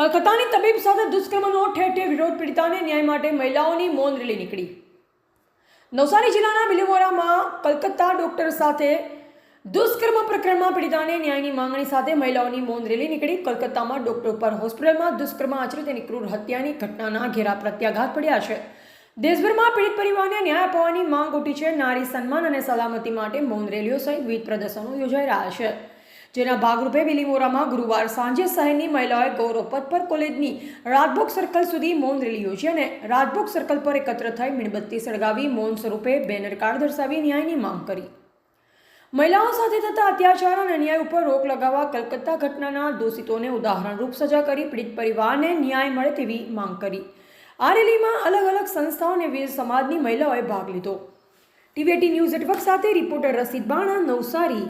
કલકત્તાની તબીબ સાથે દુષ્કર્મનો ઠેર ઠેર વિરોધ. પીડિતાને ન્યાય માટે મહિલાઓની મૌન રેલી નીકળી. નવસારી જિલ્લાના બિલીમોરામાં કલકત્તા ડોક્ટર સાથે દુષ્કર્મ પ્રકરણમાં પીડિતાને ન્યાયની માંગણી સાથે મહિલાઓની મૌન રેલી નીકળી. કલકત્તામાં ડોક્ટર પર હોસ્પિટલમાં દુષ્કર્મ આચરી તેની ક્રૂર હત્યાની ઘટનાના ઘેરા પ્રત્યાઘાત પડ્યા છે. દેશભરમાં પીડિત પરિવારને ન્યાય અપાવવાની માંગ ઉઠી છે. નારી સન્માન અને સલામતી માટે મૌન રેલીઓ સહિત વિવિધ પ્રદર્શનો યોજાઈ રહ્યા છે, જેના ભાગરૂપે બિલીમોરામાં ગુરુવાર સાંજે શહેરની મહિલાઓએ ગૌરવ પથ પર કોલેજની રાજભોગ સર્કલ સુધી મૌન રેલી યોજી અને રાજભોગ સર્કલ પર એકત્ર થઈ મીણબત્તી સળગાવી મૌન સ્વરૂપે બેનર કાર્ડ દર્શાવી ન્યાયની માંગ કરી. મહિલાઓ સાથે થતા અત્યાચાર અને અન્યાય ઉપર રોક લગાવવા કલકત્તા ઘટનાના દોષિતોને ઉદાહરણરૂપ સજા કરી પીડિત પરિવારને ન્યાય મળે તેવી માંગ કરી. આ રેલીમાં અલગ અલગ સંસ્થાઓ અને વિવિધ સમાજની મહિલાઓએ ભાગ લીધો. ટીવી18 ન્યૂઝ નેટવર્ક સાથે રિપોર્ટર રસીદ બાણા, નવસારી.